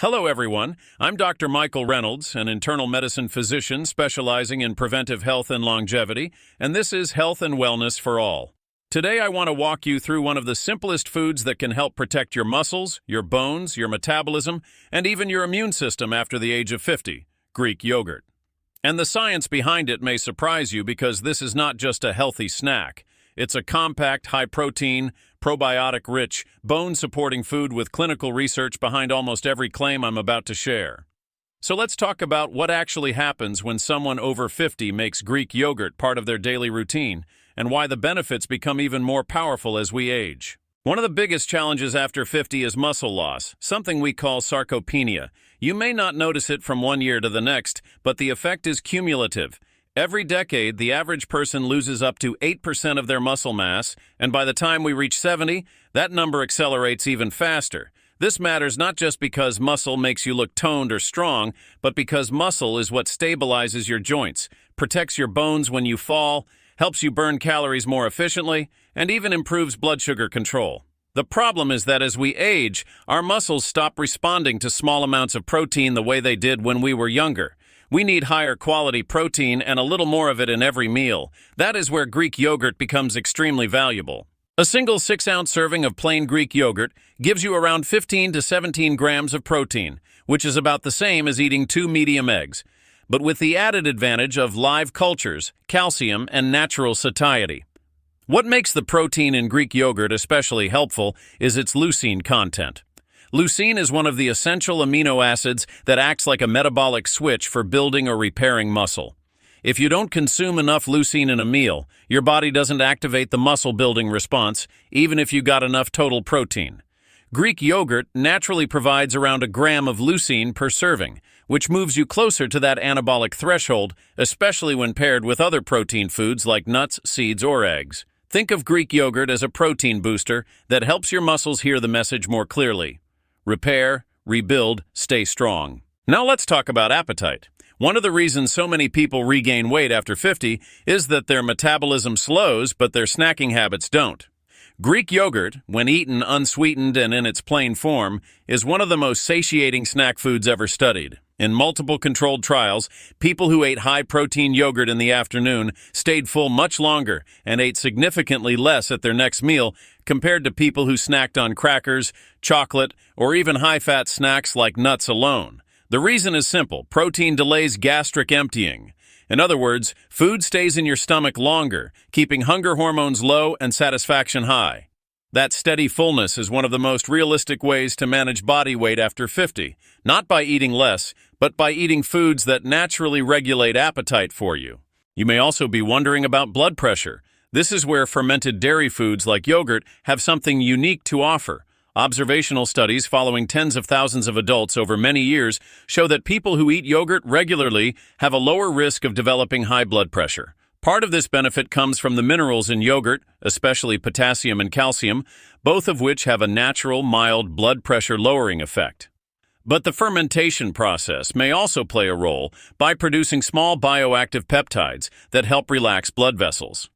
Hello, everyone. I'm Dr. Michael Reynolds, an internal medicine physician specializing in preventive health and longevity, and this is Health and Wellness for All. Today, I want to walk you through one of the simplest foods that can help protect your muscles, your bones, your metabolism, and even your immune system after the age of 50, Greek yogurt. And the science behind it may surprise you because this is not just a healthy snack. It's a compact, high-protein, probiotic-rich, bone-supporting food with clinical research behind almost every claim I'm about to share. So let's talk about what actually happens when someone over 50 makes Greek yogurt part of their daily routine, and why the benefits become even more powerful as we age. One of the biggest challenges after 50 is muscle loss, something we call sarcopenia. You may not notice it from one year to the next, but the effect is cumulative. Every decade, the average person loses up to 8% of their muscle mass, and by the time we reach 70, that number accelerates even faster. This matters not just because muscle makes you look toned or strong, but because muscle is what stabilizes your joints, protects your bones when you fall, helps you burn calories more efficiently, and even improves blood sugar control. The problem is that as we age, our muscles stop responding to small amounts of protein the way they did when we were younger. We need higher quality protein and a little more of it in every meal. That is where Greek yogurt becomes extremely valuable. A single 6-ounce serving of plain Greek yogurt gives you around 15 to 17 grams of protein, which is about the same as eating 2 medium eggs, but with the added advantage of live cultures, calcium, and natural satiety. What makes the protein in Greek yogurt especially helpful is its leucine content. Leucine is one of the essential amino acids that acts like a metabolic switch for building or repairing muscle. If you don't consume enough leucine in a meal, your body doesn't activate the muscle-building response, even if you got enough total protein. Greek yogurt naturally provides around a gram of leucine per serving, which moves you closer to that anabolic threshold, especially when paired with other protein foods like nuts, seeds, or eggs. Think of Greek yogurt as a protein booster that helps your muscles hear the message more clearly. Repair, rebuild, stay strong. Now let's talk about appetite. One of the reasons so many people regain weight after 50 is that their metabolism slows, but their snacking habits don't. Greek yogurt, when eaten unsweetened and in its plain form, is one of the most satiating snack foods ever studied. In multiple controlled trials, people who ate high-protein yogurt in the afternoon stayed full much longer and ate significantly less at their next meal compared to people who snacked on crackers, chocolate, or even high-fat snacks like nuts alone. The reason is simple: protein delays gastric emptying. In other words, food stays in your stomach longer, keeping hunger hormones low and satisfaction high. That steady fullness is one of the most realistic ways to manage body weight after 50, not by eating less, but by eating foods that naturally regulate appetite for you. You may also be wondering about blood pressure. This is where fermented dairy foods like yogurt have something unique to offer. Observational studies following tens of thousands of adults over many years show that people who eat yogurt regularly have a lower risk of developing high blood pressure. Part of this benefit comes from the minerals in yogurt, especially potassium and calcium, both of which have a natural, mild blood pressure lowering effect. But the fermentation process may also play a role by producing small bioactive peptides that help relax blood vessels.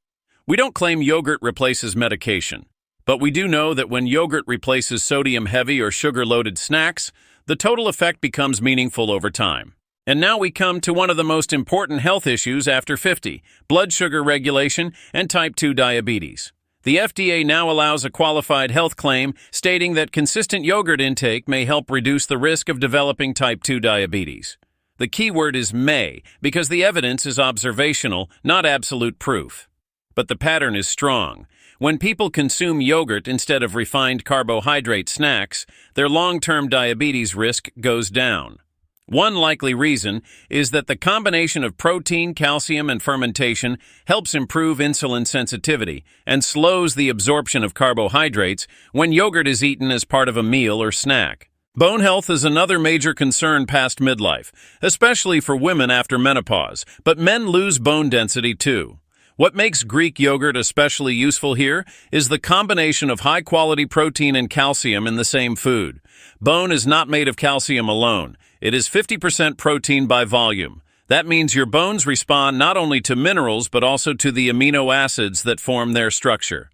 We don't claim yogurt replaces medication, but we do know that when yogurt replaces sodium-heavy or sugar-loaded snacks, the total effect becomes meaningful over time. And now we come to one of the most important health issues after 50, blood sugar regulation and type 2 diabetes. The FDA now allows a qualified health claim stating that consistent yogurt intake may help reduce the risk of developing type 2 diabetes. The key word is may, because the evidence is observational, not absolute proof. But the pattern is strong. When people consume yogurt instead of refined carbohydrate snacks, their long-term diabetes risk goes down. One likely reason is that the combination of protein, calcium, and fermentation helps improve insulin sensitivity and slows the absorption of carbohydrates when yogurt is eaten as part of a meal or snack. Bone health is another major concern past midlife, especially for women after menopause, but men lose bone density too. What makes Greek yogurt especially useful here is the combination of high-quality protein and calcium in the same food. Bone is not made of calcium alone. It is 50% protein by volume. That means your bones respond not only to minerals but also to the amino acids that form their structure.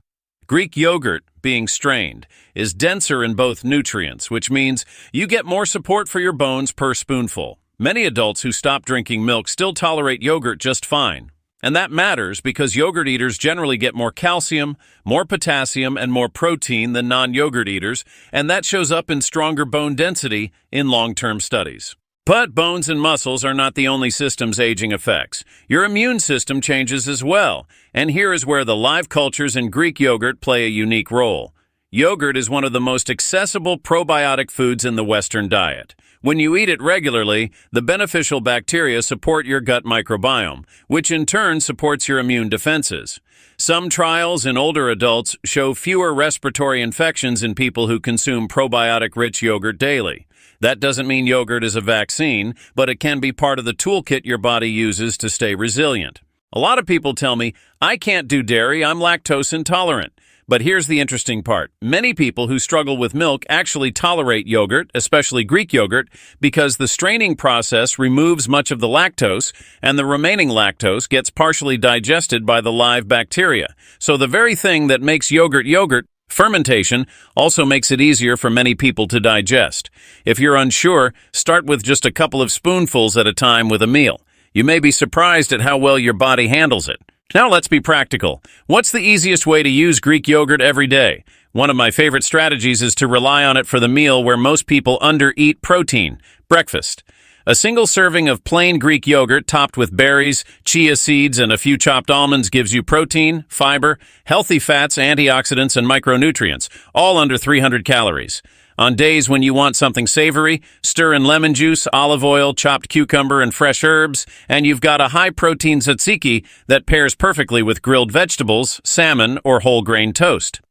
Greek yogurt, being strained, is denser in both nutrients, which means you get more support for your bones per spoonful. Many adults who stop drinking milk still tolerate yogurt just fine. And that matters because yogurt eaters generally get more calcium, more potassium, and more protein than non-yogurt eaters, and that shows up in stronger bone density in long-term studies. But bones and muscles are not the only systems aging affects. Your immune system changes as well, and here is where the live cultures and Greek yogurt play a unique role. Yogurt is one of the most accessible probiotic foods in the Western diet. When you eat it regularly, the beneficial bacteria support your gut microbiome, which in turn supports your immune defenses. Some trials in older adults show fewer respiratory infections in people who consume probiotic-rich yogurt daily. That doesn't mean yogurt is a vaccine, but it can be part of the toolkit your body uses to stay resilient. A lot of people tell me, I can't do dairy, I'm lactose intolerant. But here's the interesting part. Many people who struggle with milk actually tolerate yogurt, especially Greek yogurt, because the straining process removes much of the lactose, and the remaining lactose gets partially digested by the live bacteria. So the very thing that makes yogurt, fermentation, also makes it easier for many people to digest. If you're unsure, start with just a couple of spoonfuls at a time with a meal. You may be surprised at how well your body handles it. Now let's be practical. What's the easiest way to use Greek yogurt every day? One of my favorite strategies is to rely on it for the meal where most people undereat protein, breakfast. A single serving of plain Greek yogurt topped with berries, chia seeds, and a few chopped almonds gives you protein, fiber, healthy fats, antioxidants, and micronutrients, all under 300 calories. On days when you want something savory, stir in lemon juice, olive oil, chopped cucumber, and fresh herbs, and you've got a high-protein tzatziki that pairs perfectly with grilled vegetables, salmon, or whole-grain toast.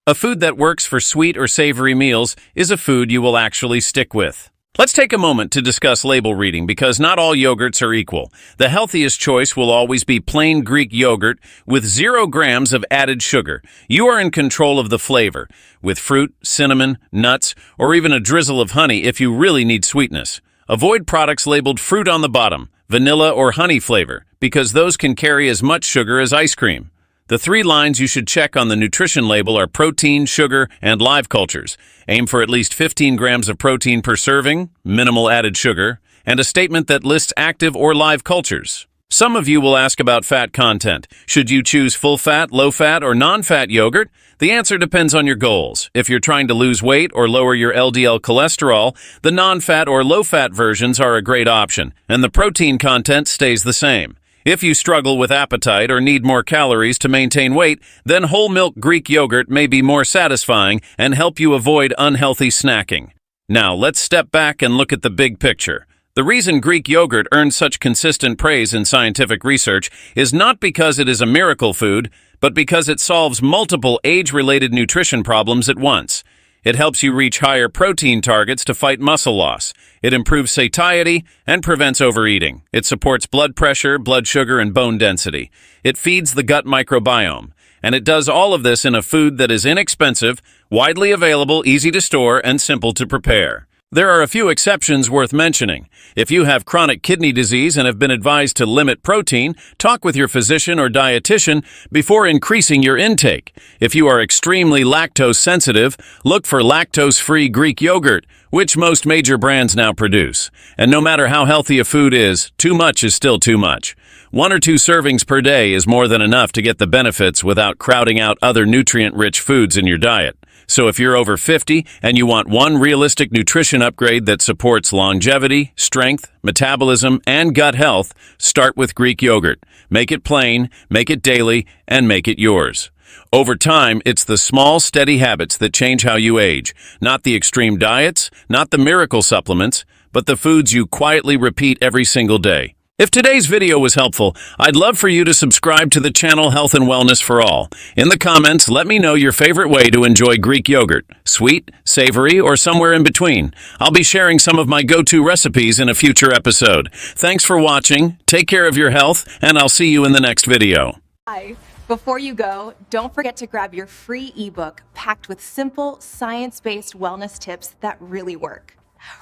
A food that works for sweet or savory meals is a food you will actually stick with. Let's take a moment to discuss label reading because not all yogurts are equal. The healthiest choice will always be plain Greek yogurt with 0 grams of added sugar. You are in control of the flavor, with fruit, cinnamon, nuts, or even a drizzle of honey if you really need sweetness. Avoid products labeled fruit on the bottom, vanilla or honey flavor, because those can carry as much sugar as ice cream. The 3 lines you should check on the nutrition label are protein, sugar, and live cultures. Aim for at least 15 grams of protein per serving, minimal added sugar, and a statement that lists active or live cultures. Some of you will ask about fat content. Should you choose full-fat, low-fat, or non-fat yogurt? The answer depends on your goals. If you're trying to lose weight or lower your LDL cholesterol, the non-fat or low-fat versions are a great option, and the protein content stays the same. If you struggle with appetite or need more calories to maintain weight, then whole milk Greek yogurt may be more satisfying and help you avoid unhealthy snacking. Now, let's step back and look at the big picture. The reason Greek yogurt earns such consistent praise in scientific research is not because it is a miracle food, but because it solves multiple age-related nutrition problems at once. It helps you reach higher protein targets to fight muscle loss. It improves satiety and prevents overeating. It supports blood pressure, blood sugar, and bone density. It feeds the gut microbiome. And it does all of this in a food that is inexpensive, widely available, easy to store, and simple to prepare. There are a few exceptions worth mentioning. If you have chronic kidney disease and have been advised to limit protein, talk with your physician or dietitian before increasing your intake. If you are extremely lactose sensitive, look for lactose-free Greek yogurt, which most major brands now produce. And no matter how healthy a food is, too much is still too much. 1 or 2 servings per day is more than enough to get the benefits without crowding out other nutrient-rich foods in your diet. So if you're over 50 and you want one realistic nutrition upgrade that supports longevity, strength, metabolism, and gut health, start with Greek yogurt. Make it plain, make it daily, and make it yours. Over time, it's the small, steady habits that change how you age. Not the extreme diets, not the miracle supplements, but the foods you quietly repeat every single day. If today's video was helpful, I'd love for you to subscribe to the channel Health and Wellness for All. In the comments, let me know your favorite way to enjoy Greek yogurt, sweet, savory, or somewhere in between. I'll be sharing some of my go-to recipes in a future episode. Thanks for watching, take care of your health, and I'll see you in the next video. Hi. Before you go, don't forget to grab your free ebook packed with simple, science-based wellness tips that really work.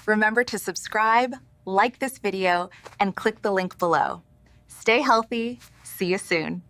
Remember to subscribe, like this video, and click the link below. Stay healthy. See you soon.